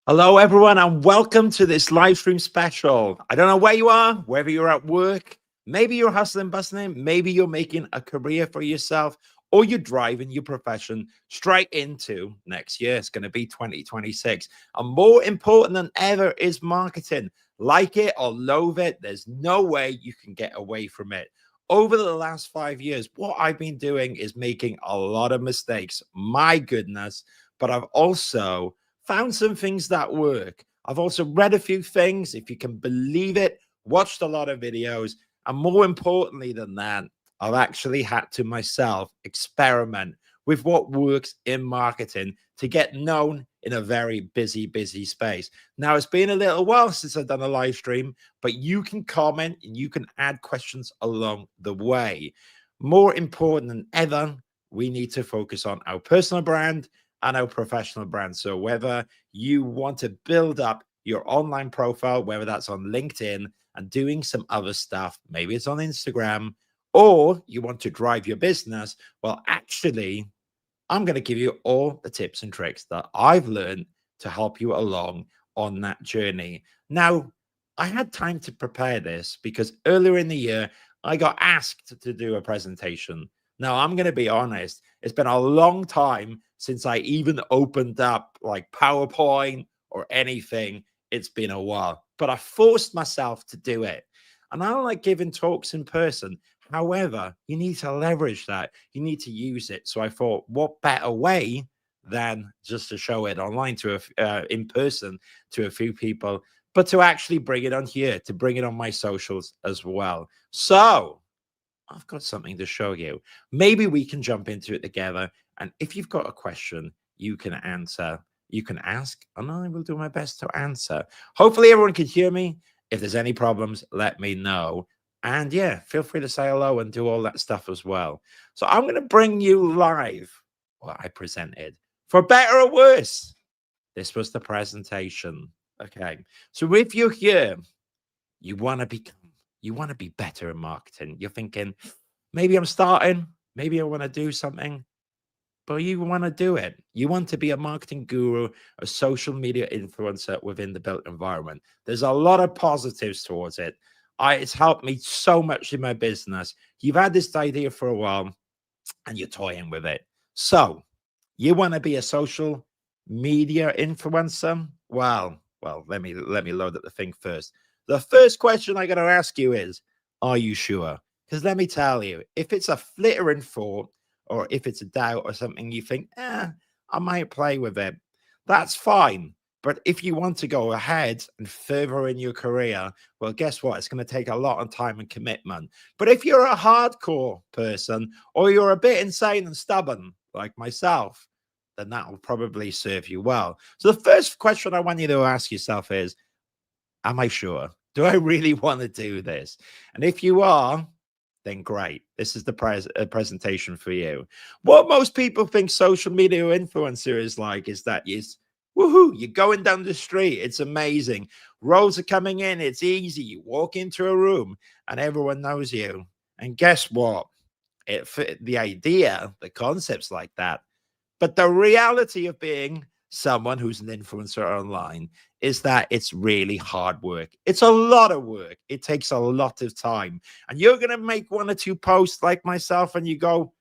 Hello, everyone, and welcome to this live stream special. I don't know where you are, whether you're at work, maybe you're hustling, bustling, maybe you're making a career for yourself, or you're driving your profession straight into next year. It's going to be 2026. And more important than ever is marketing. Like it or loathe it, there's no way you can get away from it. Over the last 5 years, what I've been doing is making a lot of mistakes. My goodness. But I've also found some things that work. I've also read a few things, if you can believe it, watched a lot of videos, and more importantly than that, I've actually had to myself experiment with what works in marketing to get known in a very busy space. Now, it's been a little while since I've done a live stream, but you can comment and you can add questions along the way. More important than ever, we need to focus on our personal brand and our professional brand. So whether you want to build up your online profile, whether that's on LinkedIn and doing some other stuff, maybe it's on Instagram, or you want to drive your business, well, actually, I'm going to give you all the tips and tricks that I've learned to help you along on that journey. Now, I had time to prepare this because earlier in the year, I got asked to do a presentation. Now, I'm going to be honest, it's been a long time since I even opened up like PowerPoint or anything. It's been a while, but I forced myself to do it. And I don't like giving talks in person. However, you need to leverage that. You need to use it. So I thought, what better way than just to show it online to in person to a few people, but to actually bring it on here, to bring it on my socials as well. So I've got something to show you. Maybe we can jump into it together. And if you've got a question, you can answer, you can ask, and I will do my best to answer. Hopefully, everyone can hear me. If there's any problems, let me know. And yeah, feel free to say hello and do all that stuff as well. So I'm going to bring you live what I presented. For better or worse, this was the presentation. Okay. So if you're here, you want to be better in marketing. You're thinking, maybe I'm starting, maybe I want to do something, but you want to do it. You want to be a marketing guru, a social media influencer within the built environment. There's a lot of positives towards it. It's helped me so much in my business. You've had this idea for a while and you're toying with it. So you want to be a social media influencer? Well, let me load up the thing first. The first question I got to ask you is, are you sure? Because let me tell you, if it's a flittering thought or if it's a doubt or something you think, I might play with it, that's fine. But if you want to go ahead and further in your career, well, guess what? It's going to take a lot of time and commitment. But if you're a hardcore person or you're a bit insane and stubborn like myself, then that will probably serve you well. So the first question I want you to ask yourself is, am I sure? Do I really want to do this? And if you are, then great. This is the presentation for you. What most people think social media influencer is like is that woohoo, you're going down the street. It's amazing. Roles are coming in. It's easy. You walk into a room and everyone knows you. And guess what? The idea, the concept's like that. But the reality of being someone who's an influencer online is that it's really hard work. It's a lot of work. It takes a lot of time. And you're going to make one or two posts like myself and you go,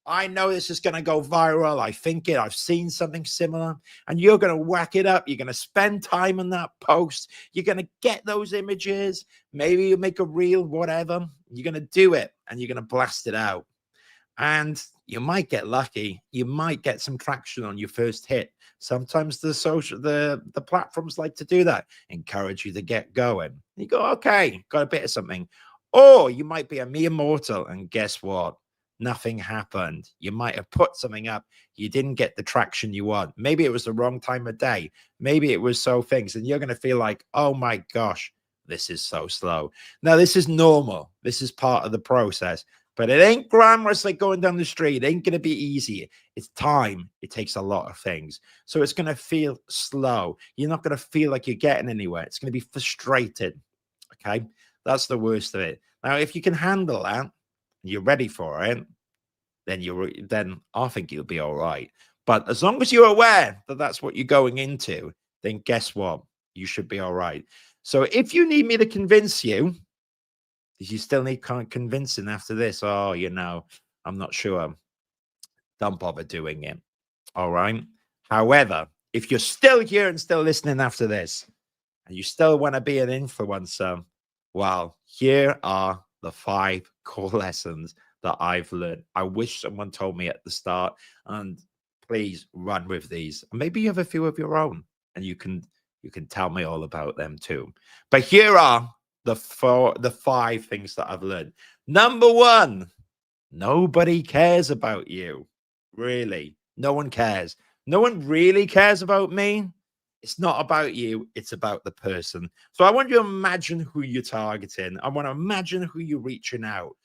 I know this is going to go viral. I think it. I've seen something similar. And you're going to whack it up. You're going to spend time on that post. You're going to get those images. Maybe you make a reel, whatever. You're going to do it and you're going to blast it out. And you might get lucky. You might get some traction on your first hit. Sometimes the platforms like to do that, encourage you to get going. You go, okay, got a bit of something. Or you might be a mere mortal, and guess what? Nothing happened. You might have put something up. You didn't get the traction you want. Maybe it was the wrong time of day. Maybe it was so things, and you're going to feel like, oh my gosh, this is so slow. Now, this is normal. This is part of the process. But it ain't glamorous like going down the street. It ain't going to be easy. It's time. It takes a lot of things. So it's going to feel slow. You're not going to feel like you're getting anywhere. It's going to be frustrated. Okay? That's the worst of it. Now, if you can handle that, you're ready for it, then I think you'll be all right. But as long as you're aware that that's what you're going into, then guess what? You should be all right. So if you need me to convince you, you still need convincing after this. Oh, I'm not sure. Don't bother doing it. All right. However, if you're still here and still listening after this, and you still want to be an influencer, well, here are the 5 core lessons that I've learned. I wish someone told me at the start, and please run with these. Maybe you have a few of your own, and you can tell me all about them too. But here are the 5 things that I've learned. Number 1, nobody cares about you. Really, no one cares. No one really cares about me. It's not about you, it's about the person. So I want you to imagine who you're targeting. I want to imagine who you're reaching out.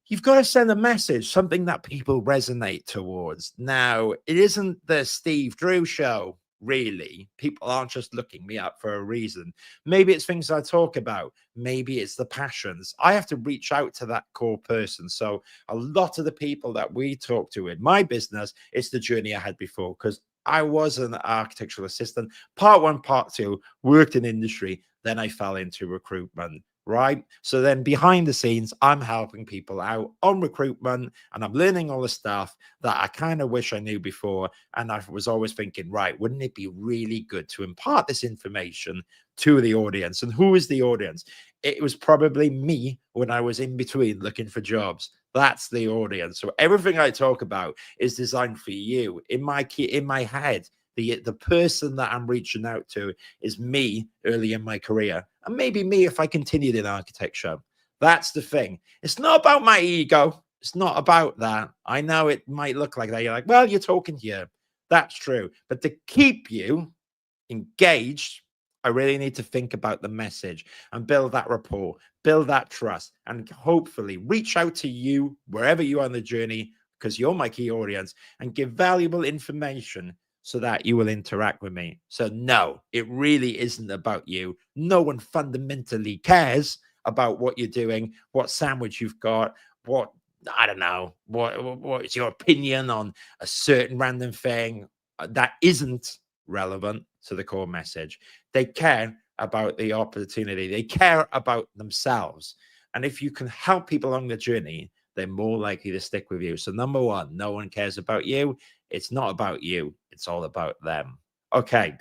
You've got to send a message, something that people resonate towards. Now, it isn't the Steve Drew show, really. People aren't just looking me up for a reason. Maybe it's things I talk about. Maybe it's the passions. I have to reach out to that core person. So a lot of the people that we talk to in my business, it's the journey I had before, because I was an architectural assistant. Part 1, part 2, worked in industry. Then I fell into recruitment. Right. So then behind the scenes, I'm helping people out on recruitment, and I'm learning all the stuff that I kind of wish I knew before. And I was always thinking, right, wouldn't it be really good to impart this information to the audience? And who is the audience? It was probably me when I was in between looking for jobs. That's the audience. So everything I talk about is designed for you. In my head, the person that I'm reaching out to is me early in my career, and maybe me if I continued in architecture. That's the thing. It's not about my ego. It's not about that. I know it might look like that. You're like, well, you're talking here. That's true. But to keep you engaged, I really need to think about the message and build that rapport, build that trust, and hopefully reach out to you wherever you are on the journey, because you're my key audience, and give valuable information so that you will interact with me. So no, it really isn't about you. No one fundamentally cares about what you're doing, what sandwich you've got, what, I don't know, what is your opinion on a certain random thing that isn't relevant to the core message. They care about the opportunity. They care about themselves. And if you can help people along the journey, they're more likely to stick with you. So number 1, no one cares about you. It's not about you. It's all about them. Okay.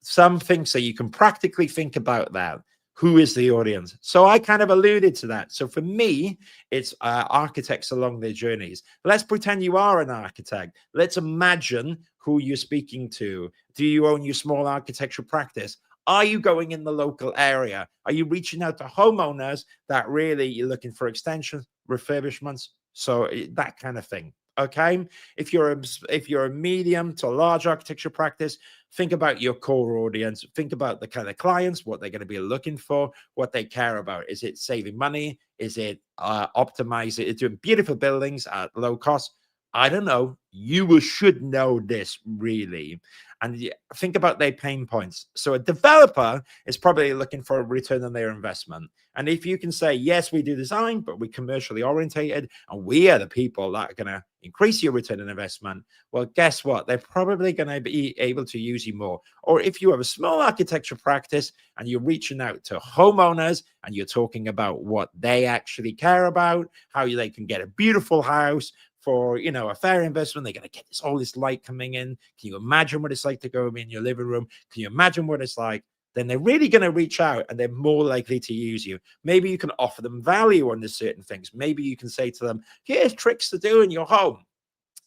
Something so you can practically think about that. Who is the audience? So I kind of alluded to that. So for me, it's architects along their journeys. Let's pretend you are an architect. Let's imagine who you're speaking to. Do you own your small architectural practice? Are you going in the local area? Are you reaching out to homeowners that really you're looking for extensions, refurbishments? So that kind of thing. Okay. If you're a medium to a large architecture practice, think about your core audience. Think about the kind of clients, what they're going to be looking for, what they care about. Is it saving money? Is it optimizing? It's doing beautiful buildings at low cost? I don't know. You should know this really. And think about their pain points. So a developer is probably looking for a return on their investment. And if you can say, yes, we do design, but we're commercially orientated, and we are the people that are going to increase your return on investment, well, guess what? They're probably going to be able to use you more. Or if you have a small architecture practice and you're reaching out to homeowners and you're talking about what they actually care about, how they can get a beautiful house for, a fair investment, they're going to get all this light coming in. Can you imagine what it's like to go in your living room? Can you imagine what it's like? Then they're really going to reach out and they're more likely to use you. Maybe you can offer them value on certain things. Maybe you can say to them, here's tricks to do in your home.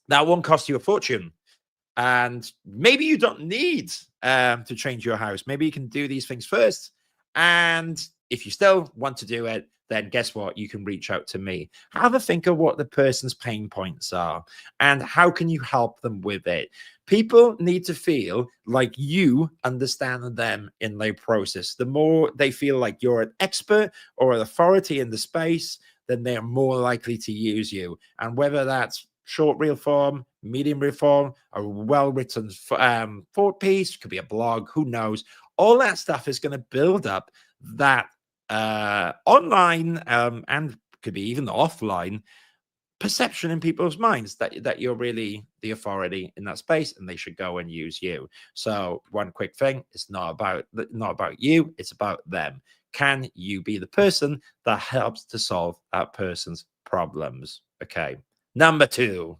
That won't cost you a fortune. And maybe you don't need to change your house. Maybe you can do these things first. And if you still want to do it, then guess what? You can reach out to me. Have a think of what the person's pain points are and how can you help them with it. People need to feel like you understand them in their process. The more they feel like you're an expert or an authority in the space, then they're more likely to use you. And whether that's short reel form, medium reel form, a well-written thought piece, could be a blog, who knows? All that stuff is going to build up that online and could be even offline perception in people's minds that you're really the authority in that space and they should go and use you. So one quick thing, it's not about you, it's about them. Can you be the person that helps to solve that person's problems? Okay. Number 2,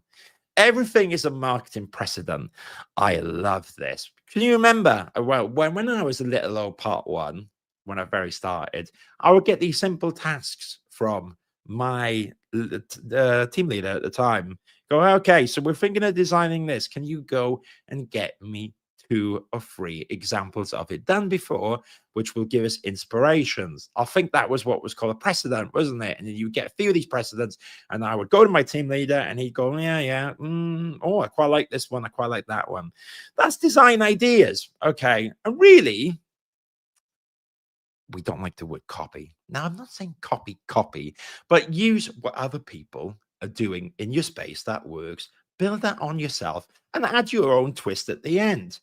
everything is a marketing precedent. I love this. Can you remember? Well, when I was a little old part 1, when I very started, I would get these simple tasks from my team leader at the time. Go, okay, so we're thinking of designing this. Can you go and get me 2 or 3 examples of it done before, which will give us inspirations? I think that was what was called a precedent, wasn't it? And then you get a few of these precedents, and I would go to my team leader and he'd go, yeah, oh, I quite like this one, I quite like that one. That's design ideas. Okay. And really, we don't like the word copy. Now, I'm not saying copy, but use what other people are doing in your space that works, build that on yourself, and add your own twist at the end.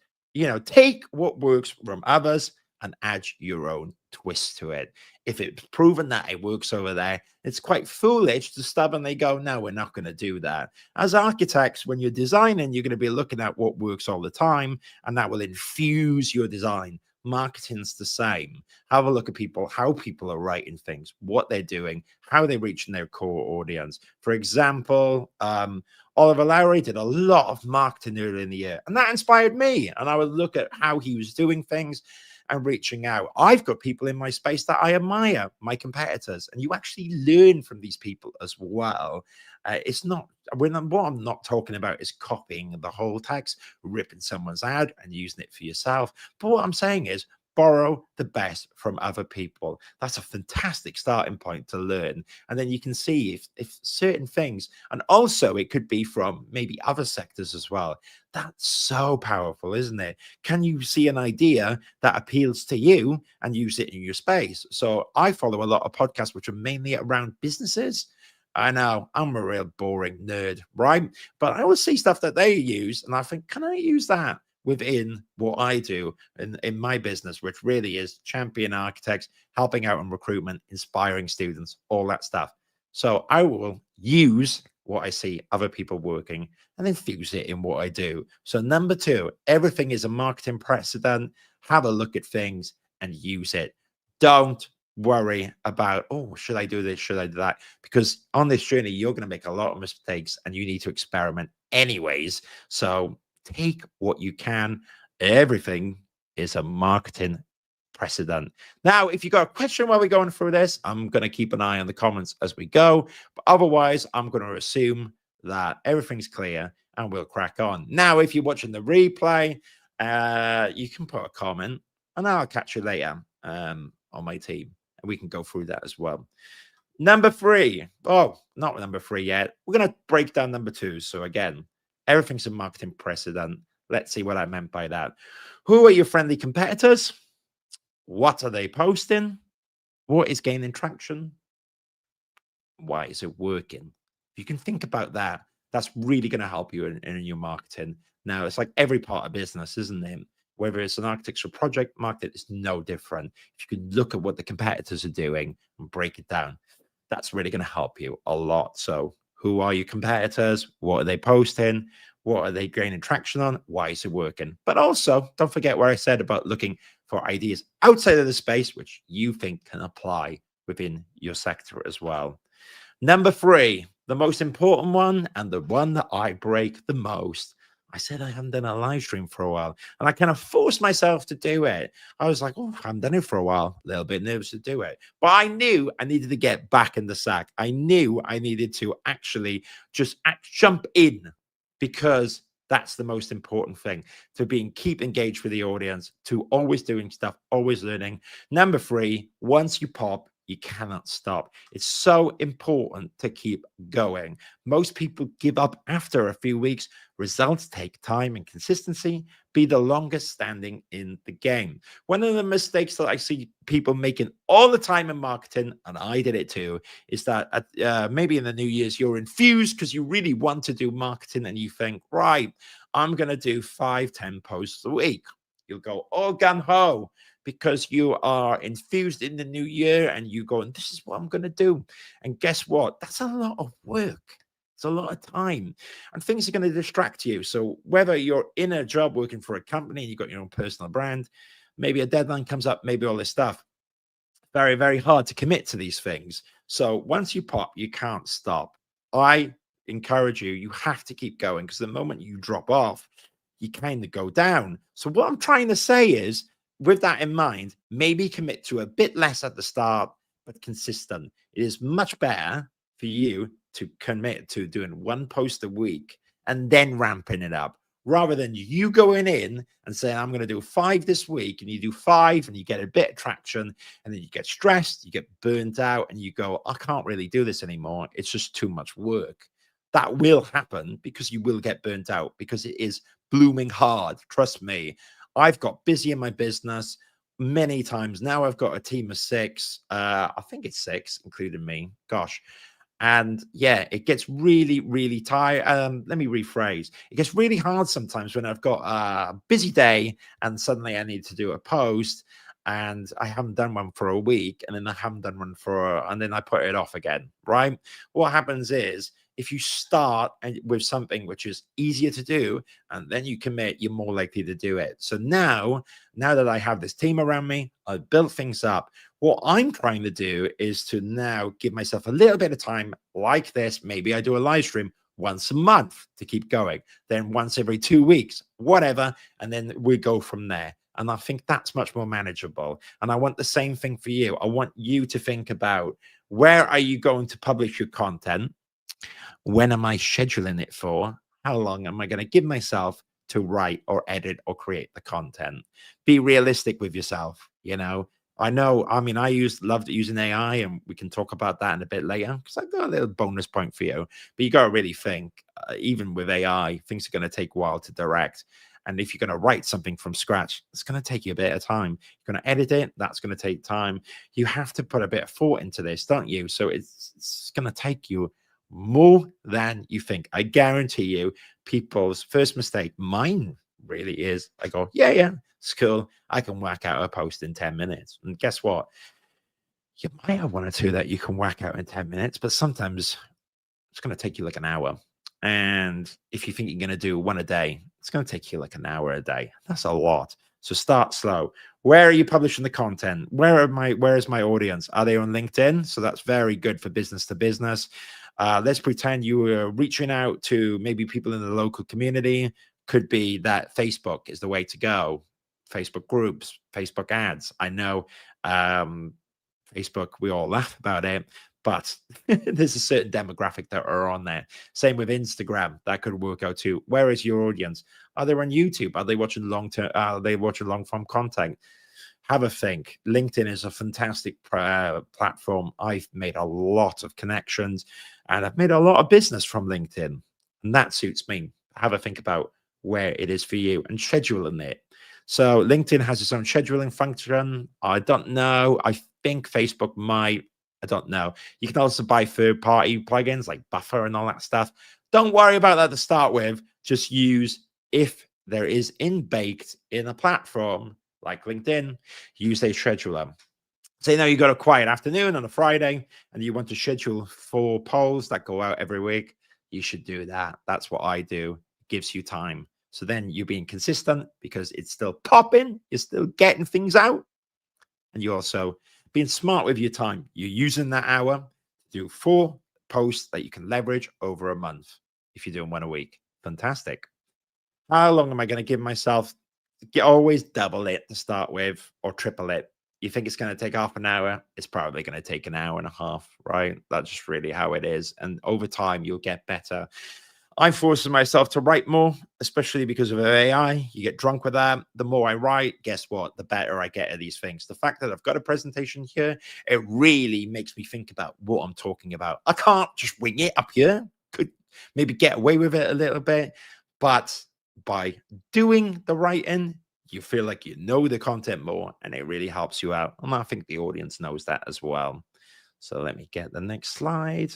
Take what works from others and add your own twist to it. If it's proven that it works over there, it's quite foolish to stubbornly go, no, we're not going to do that. As architects, when you're designing, you're going to be looking at what works all the time, and that will infuse your design. Marketing's the same. Have a look at how people are writing things, what they're doing, how they're reaching their core audience. For example, Oliver Lowry did a lot of marketing earlier in the year, and that inspired me. And I would look at how he was doing things and reaching out. I've got people in my space that I admire, my competitors, and you actually learn from these people as well. It's not what I'm not talking about is copying the whole text, ripping someone's ad and using it for yourself. But what I'm saying is borrow the best from other people. That's a fantastic starting point to learn. And then you can see if certain things, and also it could be from maybe other sectors as well. That's so powerful, isn't it? Can you see an idea that appeals to you and use it in your space? So I follow a lot of podcasts which are mainly around businesses. I know I'm a real boring nerd, right? But I always see stuff that they use, and I think, can I use that within what I do in my business, which really is champion architects, helping out in recruitment, inspiring students, all that stuff. So I will use what I see other people working and infuse it in what I do. So number 2, everything is a marketing precedent. Have a look at things and use it. Don't worry about, oh, should I do this? Should I do that? Because on this journey, you're going to make a lot of mistakes and you need to experiment anyways. So take what you can. Everything is a marketing precedent. Now, if you got a question while we're going through this, I'm going to keep an eye on the comments as we go. But otherwise, I'm going to assume that everything's clear and we'll crack on. Now, if you're watching the replay, you can put a comment and I'll catch you later on my team. And we can go through that as well. Number 3. Oh, not number 3 yet. We're going to break down number 2. So again, everything's a marketing precedent. Let's see what I meant by that. Who are your friendly competitors? What are they posting? What is gaining traction? Why is it working? If you can think about that, that's really going to help you in your marketing. Now, it's like every part of business, isn't it? Whether it's an architectural project, market is no different. If you can look at what the competitors are doing and break it down, that's really going to help you a lot. So who are your competitors? What are they posting? What are they gaining traction on? Why is it working? But also, don't forget what I said about looking for ideas outside of the space, which you think can apply within your sector as well. Number 3, the most important one, and the one that I break the most. I said I hadn't done a live stream for a while, and I kind of forced myself to do it. I was like, oh, I haven't done it for a while, a little bit nervous to do it. But I knew I needed to get back in the sack. I knew I needed to actually just jump in, because that's the most important thing, to keep engaged with the audience, to always doing stuff, always learning. Number 3, once you pop, you cannot stop. It's so important to keep going. Most people give up after a few weeks. Results take time and consistency. Be the longest standing in the game. One of the mistakes that I see people making all the time in marketing, and I did it too, is that maybe in the New Year's, you're infused because you really want to do marketing and you think, right, I'm going to do 5-10 posts a week. You'll go all gung-ho because you are infused in the new year and you go, and this is what I'm going to do. And guess what? That's a lot of work. It's a lot of time, and things are going to distract you. So whether you're in a job working for a company and you've got your own personal brand, maybe a deadline comes up, maybe all this stuff, very, very hard to commit to these things. So once you pop, you can't stop. I encourage you, you have to keep going, because the moment you drop off, you kind of go down. So what I'm trying to say is, with that in mind, maybe commit to a bit less at the start, but consistent. It is much better for you to commit to doing one post a week and then ramping it up, rather than you going in and saying, I'm going to do 5 this week, and you do 5 and you get a bit of traction, and then you get stressed, you get burnt out, and you go, I can't really do this anymore. It's just too much work. That will happen, because you will get burnt out, because it is blooming hard. Trust me. I've got busy in my business many times. Now I've got a team of 6. I think it's 6, including me. Gosh. And yeah, it gets really, really tired. Let me rephrase. It gets really hard sometimes when I've got a busy day and suddenly I need to do a post and I haven't done one for a week, and then I haven't done one and then I put it off again, right? What happens is, if you start with something which is easier to do and then you commit, you're more likely to do it. So now that I have this team around me, I've built things up. What I'm trying to do is to now give myself a little bit of time like this. Maybe I do a live stream once a month to keep going, then once every 2 weeks, whatever. And then we go from there. And I think that's much more manageable. And I want the same thing for you. I want you to think about, where are you going to publish your content? When am I scheduling it for? How long am I going to give myself to write or edit or create the content? Be realistic with yourself. I mean, I loved using AI, and we can talk about that in a bit later, because I've got a little bonus point for you. But you got to really think, even with AI, things are going to take a while to direct. And if you're going to write something from scratch, it's going to take you a bit of time. You're going to edit it, that's going to take time. You have to put a bit of thought into this, don't you? So it's going to take you more than you think. I guarantee you, people's first mistake, mine really is, I go, yeah, it's cool. I can whack out a post in 10 minutes. And guess what? You might have 1 or 2 that you can whack out in 10 minutes, but sometimes it's going to take you like an hour. And if you think you're going to do 1 a day, it's going to take you like an hour a day. That's a lot. So start slow. Where are you publishing the content? Where is my audience? Are they on LinkedIn? So that's very good for business to business. Let's pretend you were reaching out to maybe people in the local community. Could be that Facebook is the way to go. Facebook groups, Facebook ads. I know Facebook, we all laugh about it, but there's a certain demographic that are on there. Same with Instagram. That could work out too. Where is your audience? Are they on YouTube? Are they watching long-term? Are they watching long-form content? Have a think. LinkedIn is a fantastic platform. I've made a lot of connections, and I've made a lot of business from LinkedIn, and that suits me. Have a think about where it is for you and scheduling it. So LinkedIn has its own scheduling function. I don't know. I think Facebook might. I don't know. You can also buy third-party plugins like Buffer and all that stuff. Don't worry about that to start with. Just use, if there is baked in a platform like LinkedIn, use a scheduler. Say now you got a quiet afternoon on a Friday and you want to schedule 4 polls that go out every week. You should do that. That's what I do. It gives you time. So then you're being consistent because it's still popping. You're still getting things out. And you're also being smart with your time. You're using that hour to do 4 posts that you can leverage over a month if you're doing 1 a week. Fantastic. How long am I going to give myself? Always double it to start with, or triple it. You think it's going to take half an hour, it's probably going to take an hour and a half, right? That's just really how it is. And over time, you'll get better. I'm forcing myself to write more, especially because of AI. You get drunk with that. The more I write, guess what? The better I get at these things. The fact that I've got a presentation here, it really makes me think about what I'm talking about. I can't just wing it up here. Could maybe get away with it a little bit, but by doing the writing, you feel like you know the content more, and it really helps you out. And I think the audience knows that as well. So let me get the next slide.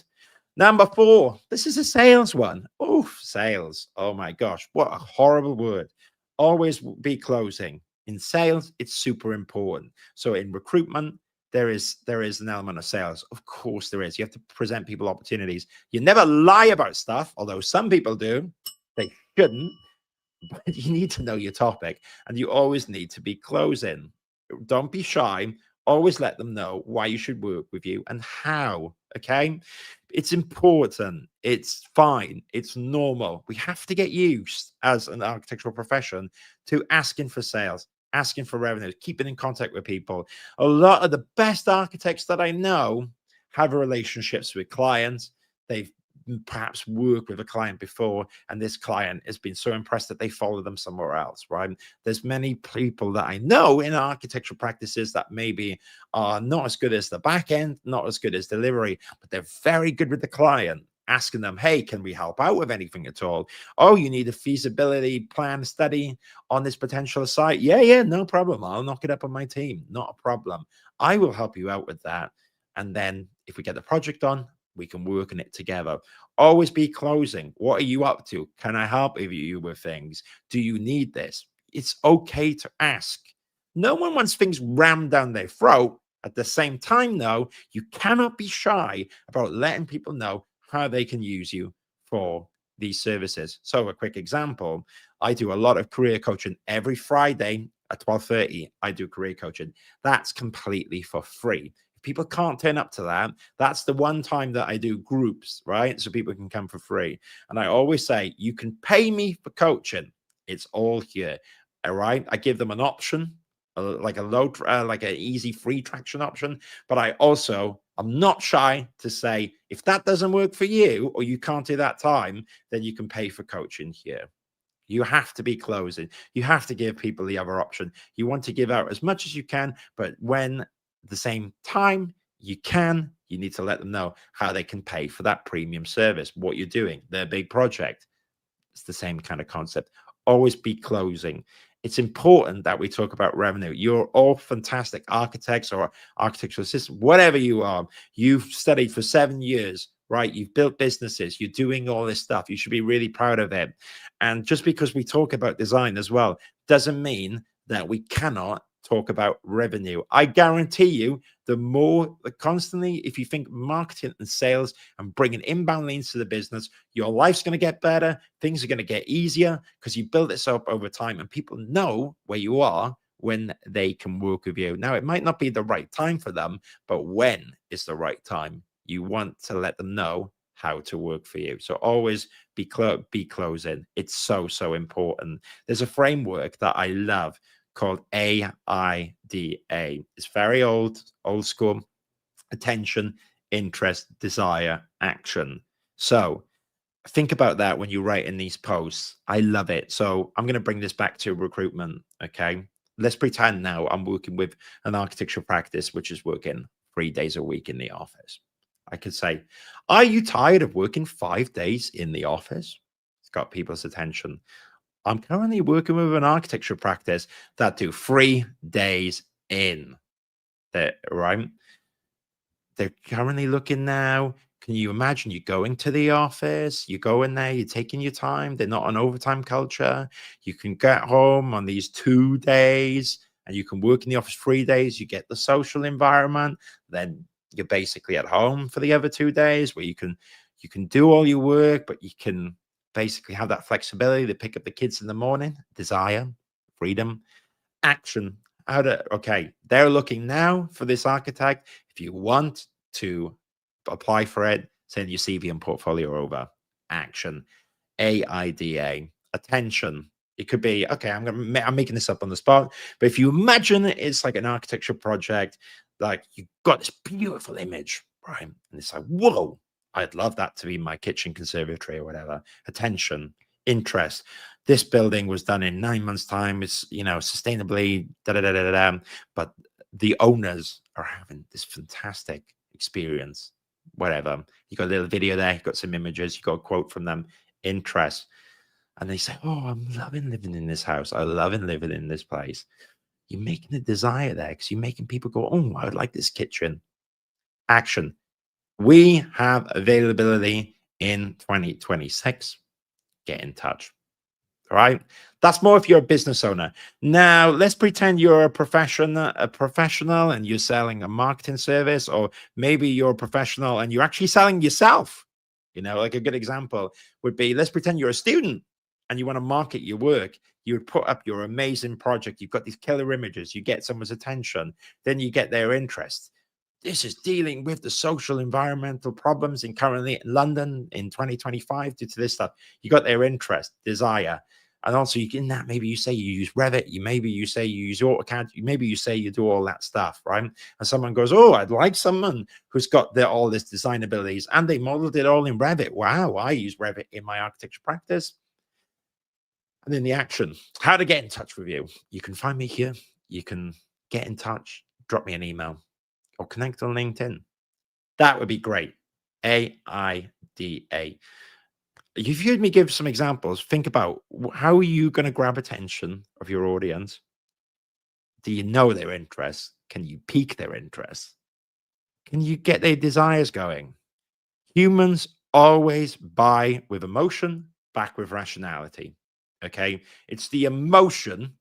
Number 4, this is a sales one. Oh, sales. Oh my gosh, what a horrible word. Always be closing. In sales, it's super important. So in recruitment, there is an element of sales. Of course there is. You have to present people opportunities. You never lie about stuff, although some people do. They shouldn't. But you need to know your topic, and you always need to be closing. Don't be shy. Always let them know why you should work with you and how. Okay. It's important. It's fine. It's normal. We have to get used as an architectural profession to asking for sales, asking for revenue, keeping in contact with people. A lot of the best architects that I know have relationships with clients. They've perhaps worked with a client before, and this client has been so impressed that they follow them somewhere else, right? There's many people that I know in architectural practices that maybe are not as good as the back end, not as good as delivery, but they're very good with the client, asking them, hey, can we help out with anything at all? Oh, you need a feasibility plan study on this potential site? Yeah, no problem. I'll knock it up on my team. Not a problem. I will help you out with that. And then if we get the project on, we can work on it together. Always be closing. What are you up to? Can I help you with things? Do you need this? It's okay to ask. No one wants things rammed down their throat. At the same time, though, you cannot be shy about letting people know how they can use you for these services. So a quick example, I do a lot of career coaching every Friday at 12:30. I do career coaching. That's completely for free. People can't turn up to that. That's the one time that I do groups, right? So people can come for free. And I always say, you can pay me for coaching. It's all here. All right. I give them an option, like a like an easy free traction option. But I'm not shy to say, if that doesn't work for you, or you can't do that time, then you can pay for coaching here. You have to be closing. You have to give people the other option. You want to give out as much as you can, but when the same time you need to let them know how they can pay for that premium service, what you're doing, their big project. It's the same kind of concept. Always be closing. It's important that we talk about revenue. You're all fantastic architects or architectural assistants, whatever you are. You've studied for 7 years, right? You've built businesses. You're doing all this stuff. You should be really proud of it. And just because we talk about design as well, doesn't mean that we cannot talk about revenue. I guarantee you, constantly, if you think marketing and sales and bringing inbound leads to the business, your life's going to get better. Things are going to get easier because you build this up over time, and people know where you are when they can work with you. Now, it might not be the right time for them, but when is the right time? You want to let them know how to work for you. So always be closing. It's so important. There's a framework that I love called AIDA. It's very old school: attention, interest, desire, action. So think about that when you write in these posts. I love it. So I'm going to bring this back to recruitment. Okay. Let's pretend now I'm working with an architectural practice, which is working 3 days a week in the office. I could say, are you tired of working 5 days in the office? It's got people's attention. I'm currently working with an architecture practice that do 3 days in there, right? They're currently looking now. Can you imagine you going to the office? You go in there, you're taking your time. They're not an overtime culture. You can get home on these 2 days and you can work in the office 3 days. You get the social environment. Then you're basically at home for the other 2 days where you can do all your work, but you can basically have that flexibility to pick up the kids in the morning. Desire, freedom, action. Okay, they're looking now for this architect. If you want to apply for it, send your CV and portfolio over. Action. AIDA. Attention. It could be, okay, I'm making this up on the spot, but if you imagine it's like an architecture project, like you've got this beautiful image, right? And it's like, whoa, I'd love that to be my kitchen conservatory or whatever. Attention, interest. This building was done in 9 months' time. It's, sustainably, but the owners are having this fantastic experience, whatever. You got a little video there, you got some images, you got a quote from them. Interest. And they say, oh, I'm loving living in this house. I'm loving living in this place. You're making a desire there because you're making people go, oh, I would like this kitchen. Action. We have availability in 2026. Get in touch. All right. That's more if you're a business owner. Now, let's pretend you're a professional and you're selling a marketing service, or maybe you're a professional and you're actually selling yourself. You know, like a good example would be, let's pretend you're a student and you want to market your work. You would put up your amazing project. You've got these killer images. You get someone's attention. Then you get their interest. This is dealing with the social environmental problems in currently in London in 2025 due to this stuff. You got their interest, desire. And also you can that maybe you say you use Revit, maybe you say you use AutoCAD, maybe you say you do all that stuff, right? And someone goes, oh, I'd like someone who's got all this design abilities, and they modeled it all in Revit. Wow, I use Revit in my architecture practice. And then the action, how to get in touch with you. You can find me here. You can get in touch, drop me an email, or connect on LinkedIn. That would be great. AIDA. If you'd me give some examples, think about how are you going to grab attention of your audience? Do you know their interests? Can you pique their interests? Can you get their desires going? Humans always buy with emotion, back with rationality. Okay. It's the emotion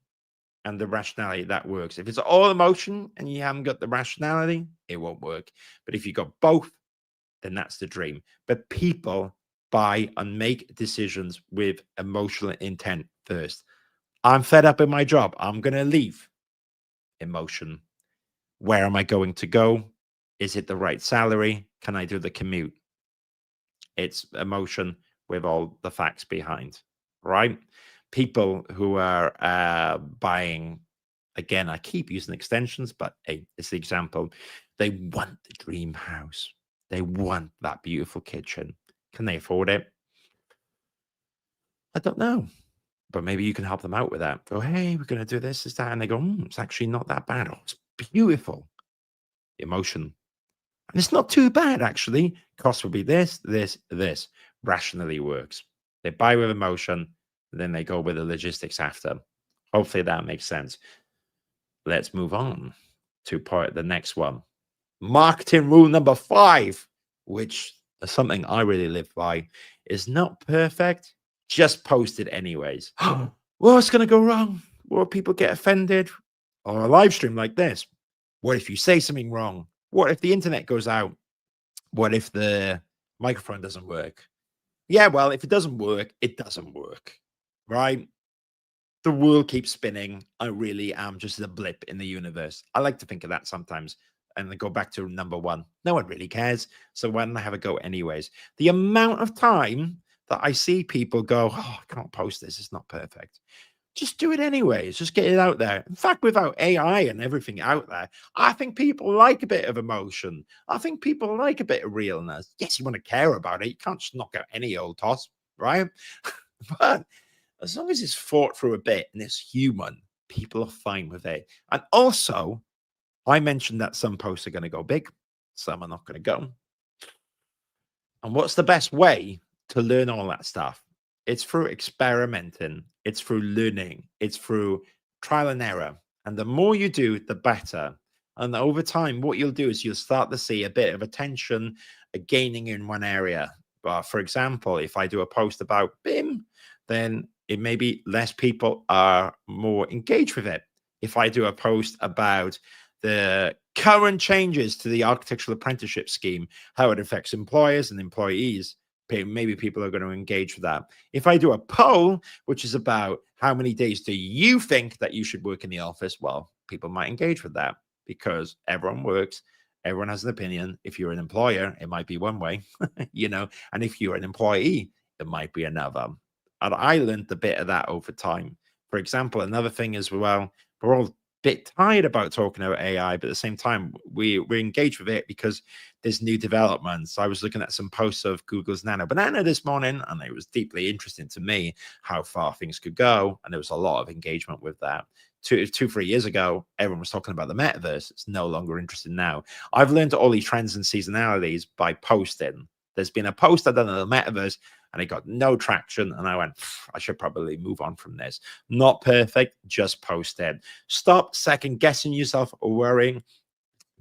and the rationality that works. If it's all emotion and you haven't got the rationality, it won't work. But if you got both, then that's the dream. But people buy and make decisions with emotional intent first. I'm fed up in my job. I'm going to leave. Emotion. Where am I going to go? Is it the right salary? Can I do the commute? It's emotion with all the facts behind, right? People who are buying, again, I keep using extensions, but hey, it's the example. They want the dream house. They want that beautiful kitchen. Can they afford it? I don't know. But maybe you can help them out with that. Go, hey, we're going to do this, that. And they go, it's actually not that bad. Oh, it's beautiful. Emotion. And it's not too bad, actually. Cost will be this, this, this. Rationally works. They buy with emotion, then they go with the logistics after. Hopefully that makes sense. Let's move on to the next one. Marketing rule number 5, which is something I really live by, is not perfect. Just post it anyways. What's going to go wrong? Will people get offended? Or a live stream like this? What if you say something wrong? What if the internet goes out? What if the microphone doesn't work? Yeah, well, if it doesn't work, it doesn't work, right? The world keeps spinning. I really am just a blip in the universe. I like to think of that sometimes. And then go back to number 1. No one really cares. So why don't I have a go anyways? The amount of time that I see people go, oh, I can't post this. It's not perfect. Just do it anyways. Just get it out there. In fact, without AI and everything out there, I think people like a bit of emotion. I think people like a bit of realness. Yes, you want to care about it. You can't just knock out any old toss, right? But as long as it's thought through a bit and it's human, people are fine with it. And also, I mentioned that some posts are going to go big, some are not going to go. And what's the best way to learn all that stuff? It's through experimenting, it's through learning, it's through trial and error. And the more you do, the better. And over time, what you'll do is you'll start to see a bit of attention gaining in one area. For example, if I do a post about BIM, then it may be less people are more engaged with it. If I do a post about the current changes to the architectural apprenticeship scheme, how it affects employers and employees, maybe people are going to engage with that. If I do a poll, which is about how many days do you think that you should work in the office, well, people might engage with that because everyone works. Everyone has an opinion. If you're an employer, it might be one way, you know, and if you're an employee, it might be another. And I learned a bit of that over time. For example, another thing as well, we're all bit tired about talking about AI, but at the same time, we're engaged with it because there's new developments. I was looking at some posts of Google's Nano Banana this morning, and it was deeply interesting to me how far things could go. And there was a lot of engagement with that. 3 years ago, everyone was talking about the metaverse. It's no longer interesting now. I've learned all these trends and seasonalities by posting. There's been a post I've done on the metaverse, and it got no traction. And I went, I should probably move on from this. Not perfect, just post it. Stop second guessing yourself or worrying.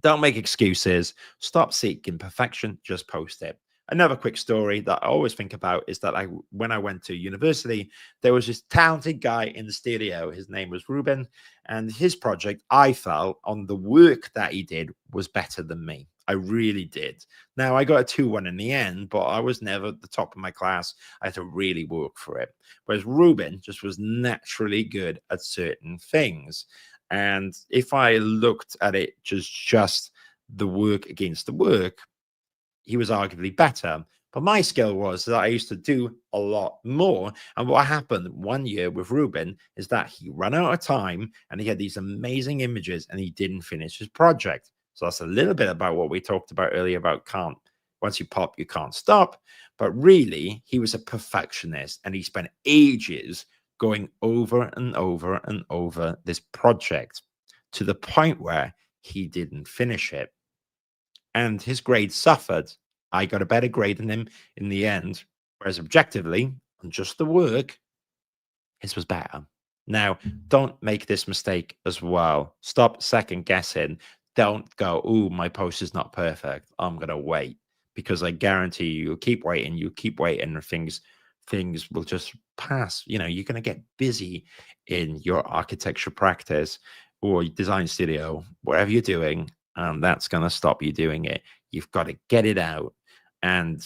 Don't make excuses. Stop seeking perfection, just post it. Another quick story that I always think about is that when I went to university, there was this talented guy in the studio. His name was Ruben, and his project, I felt, on the work that he did was better than me. I really did. Now, I got a 2-1 in the end, but I was never at the top of my class. I had to really work for it. Whereas Ruben just was naturally good at certain things. And if I looked at it just the work against the work, he was arguably better. But my skill was that I used to do a lot more. And what happened one year with Ruben is that he ran out of time and he had these amazing images and he didn't finish his project. So that's a little bit about what we talked about earlier about once you pop, you can't stop. But really, he was a perfectionist and he spent ages going over and over and over this project to the point where he didn't finish it. And his grade suffered. I got a better grade than him in the end, whereas objectively, on just the work, his was better. Now, don't make this mistake as well. Stop second guessing. Don't go, oh, my post is not perfect. I'm going to wait, because I guarantee you keep waiting, and things will just pass. You're going to get busy in your architecture practice or design studio, whatever you're doing, and that's going to stop you doing it. You've got to get it out. And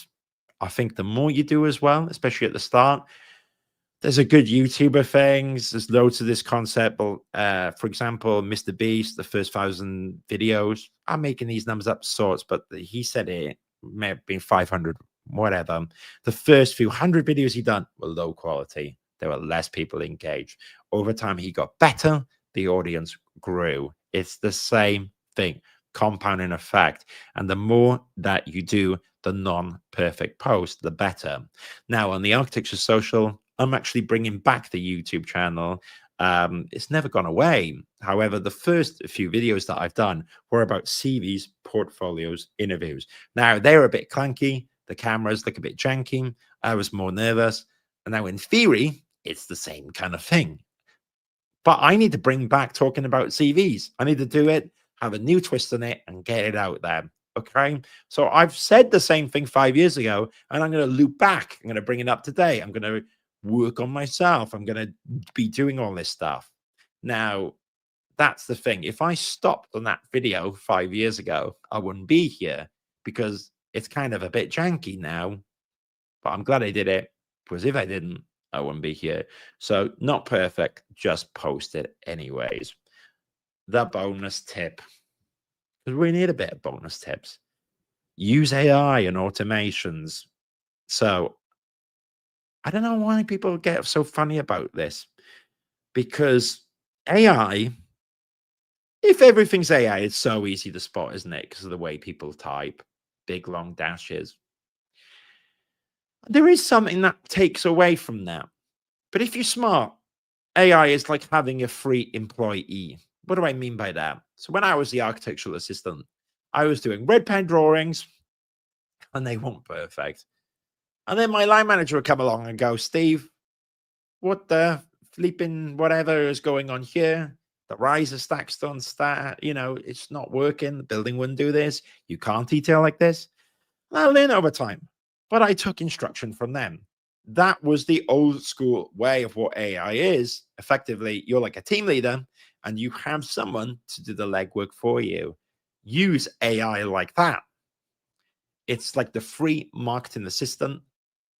I think the more you do as well, especially at the start, there's a good YouTuber things. There's loads of this concept. For example, Mr. Beast, the first 1,000 videos, I'm making these numbers up sorts, but he said it may have been 500, whatever. The first few 100 videos he done were low quality. There were less people engaged. Over time, he got better. The audience grew. It's the same thing, compounding effect. And the more that you do the non-perfect post, the better. Now, on the Architecture Social, I'm actually bringing back the YouTube channel. It's never gone away. However, the first few videos that I've done were about CVs, portfolios, interviews. Now, they were a bit clunky. The cameras look a bit janky. I was more nervous. And now, in theory, it's the same kind of thing. But I need to bring back talking about CVs. I need to do it, have a new twist on it, and get it out there. Okay. So I've said the same thing 5 years ago, and I'm going to loop back. I'm going to bring it up today. I'm going to work on myself. I'm going to be doing all this stuff. Now, that's the thing. If I stopped on that video 5 years ago, I wouldn't be here, because it's kind of a bit janky now. But I'm glad I did it, because if I didn't, I wouldn't be here. So not perfect, just post it anyways. The bonus tip, because we need a bit of bonus tips. Use AI and automations. So I don't know why people get so funny about this, because AI, if everything's AI, it's so easy to spot, isn't it? Because of the way people type, big long dashes. There is something that takes away from that. But if you're smart, AI is like having a free employee. What do I mean by that? So when I was the architectural assistant, I was doing red pen drawings, and they weren't perfect. And then my line manager would come along and go, Steve, what the flipping whatever is going on here? The riser stacks don't start, it's not working. The building wouldn't do this. You can't detail like this. I learned over time, but I took instruction from them. That was the old school way of what AI is. Effectively, you're like a team leader and you have someone to do the legwork for you. Use AI like that. It's like the free marketing assistant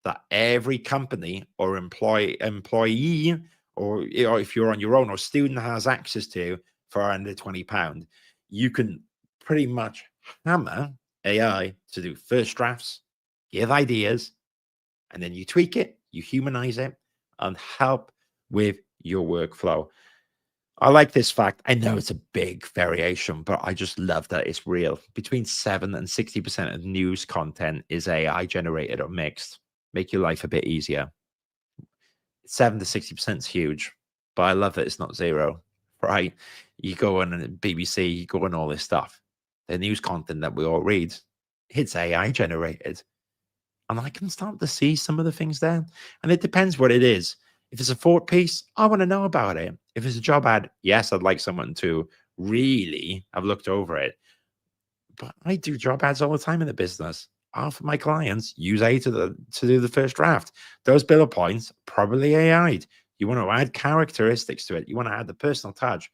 that every company or employee, or if you're on your own or student, has access to for under £20. You can pretty much hammer AI to do first drafts, give ideas, and then you tweak it, you humanize it, and help with your workflow. I like this fact. I know it's a big variation, but I just love that it's real. Between 7 and 60% of news content is AI generated or mixed. Make your life a bit easier. 7 to 60% is huge, but I love that it's not zero, right? You go on BBC, you go on all this stuff. The news content that we all read, it's AI generated. And I can start to see some of the things there. And it depends what it is. If it's a thought piece, I want to know about it. If it's a job ad, yes, I'd like someone to really have looked over it. But I do job ads all the time in the business. half of my clients use AI to do the first draft. Those bullet points, probably AI'd. You want to add characteristics to it. You want to add the personal touch.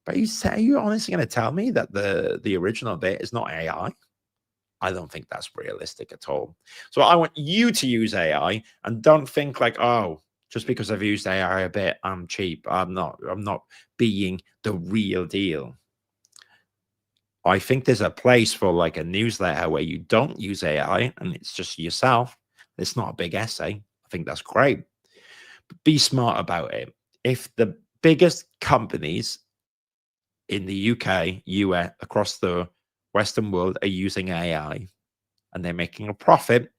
But are you honestly going to tell me that the original bit is not AI? I don't think that's realistic at all. So I want you to use AI, and don't think like, oh, just because I've used AI a bit, I'm cheap. I'm not being the real deal. I think there's a place for like a newsletter where you don't use AI and it's just yourself. It's not a big essay. I think that's great. But be smart about it. If the biggest companies in the UK, US, across the Western world are using AI and they're making a profit,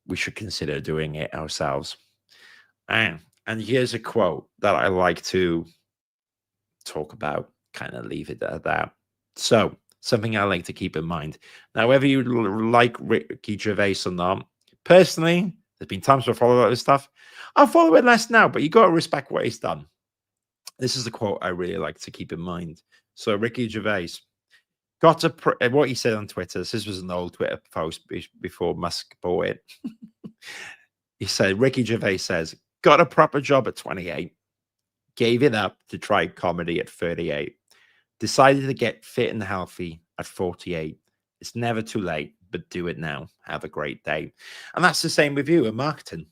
we should consider doing it ourselves. And here's a quote that I like to talk about, kind of leave it at that. So, something I like to keep in mind. Now, whether you like Ricky Gervais or not, personally, there's been times where I follow this stuff. I'll follow it less now, but you got to respect what he's done. This is a quote I really like to keep in mind. So, Ricky Gervais got to what he said on Twitter. This was an old Twitter post before Musk bought it. He said, Ricky Gervais says, got a proper job at 28, gave it up to try comedy at 38, decided to get fit and healthy at 48. It's never too late, but do it now. Have a great day. And that's the same with you in marketing.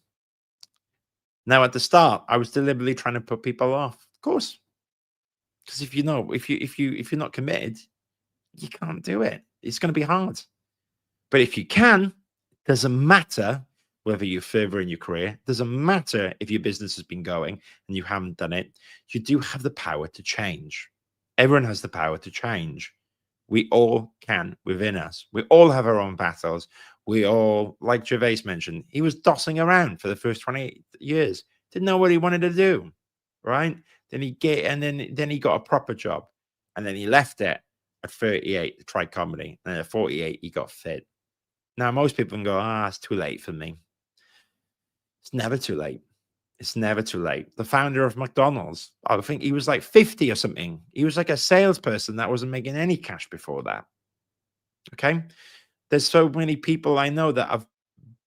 Now, at the start, I was deliberately trying to put people off, of course, because if you're not committed, you can't do it. It's going to be hard. But if you can, it doesn't matter whether you're further in your career, it doesn't matter if your business has been going and you haven't done it. You do have the power to change. Everyone has the power to change. We all can within us. We all have our own battles. We all, like Gervais mentioned, he was dossing around for the first 28 years. Didn't know what he wanted to do, right? Then he got a proper job, and then he left it at 38 to try comedy, and at 48 he got fit. Now most people can go, it's too late for me. It's never too late. It's never too late. The founder of McDonald's, I think he was like 50 or something. He was like a salesperson that wasn't making any cash before that. Okay. There's so many people I know that have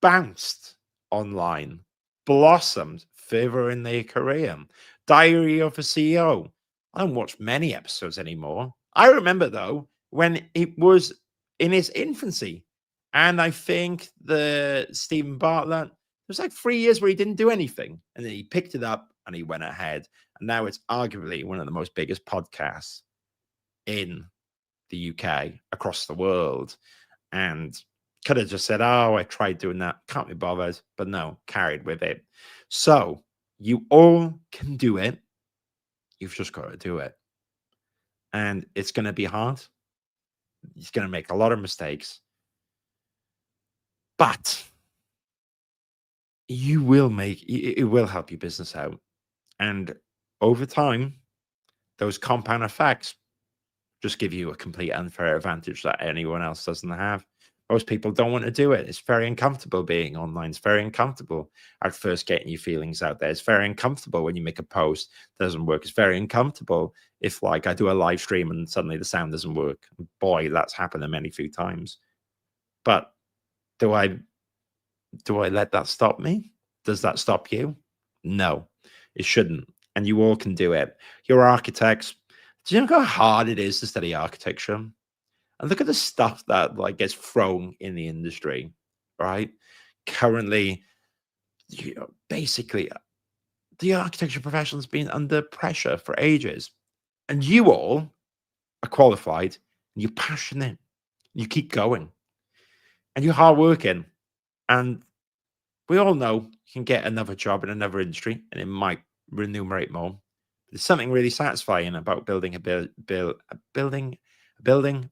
bounced online, blossomed further in their career. Diary of a CEO. I don't watch many episodes anymore. I remember though, when it was in its infancy. And I think the Stephen Bartlett, it was like 3 years where he didn't do anything. And then he picked it up and he went ahead. And now it's arguably one of the most biggest podcasts in the UK, across the world. And could have just said, I tried doing that. Can't be bothered. But no, carried with it. So you all can do it. You've just got to do it. And it's going to be hard. It's going to make a lot of mistakes. But it will help your business out. And over time, those compound effects just give you a complete unfair advantage that anyone else doesn't have. Most people don't want to do it. It's very uncomfortable being online. It's very uncomfortable at first getting your feelings out there. It's very uncomfortable when you make a post that doesn't work. It's very uncomfortable if, like, I do a live stream and suddenly the sound doesn't work. Boy, that's happened a many few times. But do I let that stop me? Does that stop you? No, it shouldn't. And you all can do it. You're architects. Do you know how hard it is to study architecture? And look at the stuff that gets thrown in the industry, right? Currently, basically, the architecture profession has been under pressure for ages. And you all are qualified, and you're passionate. You keep going. And you're hardworking. And we all know you can get another job in another industry, and it might remunerate more. There's something really satisfying about building a building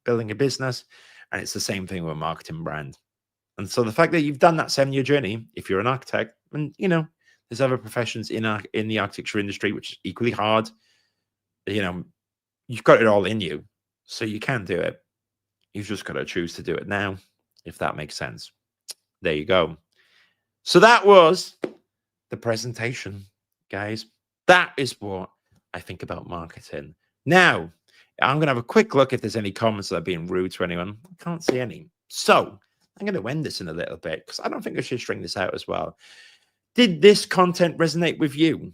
a business, and it's the same thing with a marketing brand. And so the fact that you've done that 7-year journey, if you're an architect, and there's other professions in the architecture industry which is equally hard, you've got it all in you, so you can do it. You've just got to choose to do it now, if that makes sense. There you go. So that was the presentation, guys. That is what I think about marketing. Now, I'm going to have a quick look if there's any comments that are being rude to anyone. I can't see any. So I'm going to end this in a little bit because I don't think I should string this out as well. Did this content resonate with you?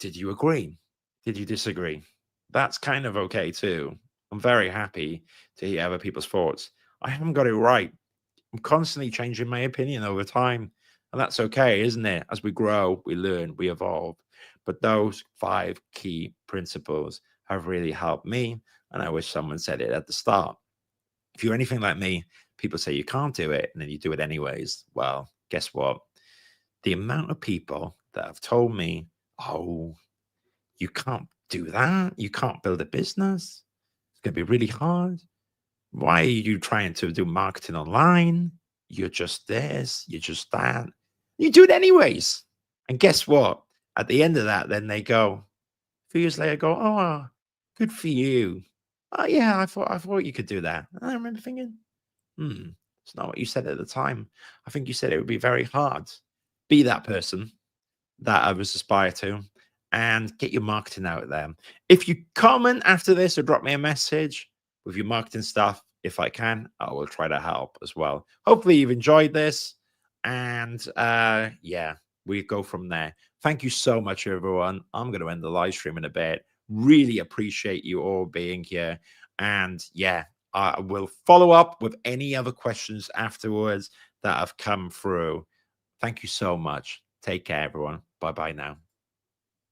Did you agree? Did you disagree? That's kind of okay too. I'm very happy to hear other people's thoughts. I haven't got it right. I'm constantly changing my opinion over time. And that's okay, isn't it? As we grow, we learn, we evolve. But those 5 key principles have really helped me. And I wish someone said it at the start. If you're anything like me, people say you can't do it and then you do it anyways. Well, guess what? The amount of people that have told me, oh, you can't do that. You can't build a business. It's going to be really hard. Why are you trying to do marketing online? You're just this, you're just that. You do it anyways. And guess what? At the end of that, then they go, a few years later, go, oh, good for you. Oh yeah, I thought you could do that. And I remember thinking, it's not what you said at the time. I think you said it would be very hard. Be that person that others aspire to and get your marketing out there. If you comment after this or drop me a message with your marketing stuff, if I can, I will try to help as well. Hopefully you've enjoyed this. And yeah, we go from there. Thank you so much, everyone. I'm going to end the live stream in a bit. Really appreciate you all being here. And yeah, I will follow up with any other questions afterwards that have come through. Thank you so much. Take care, everyone. Bye-bye now.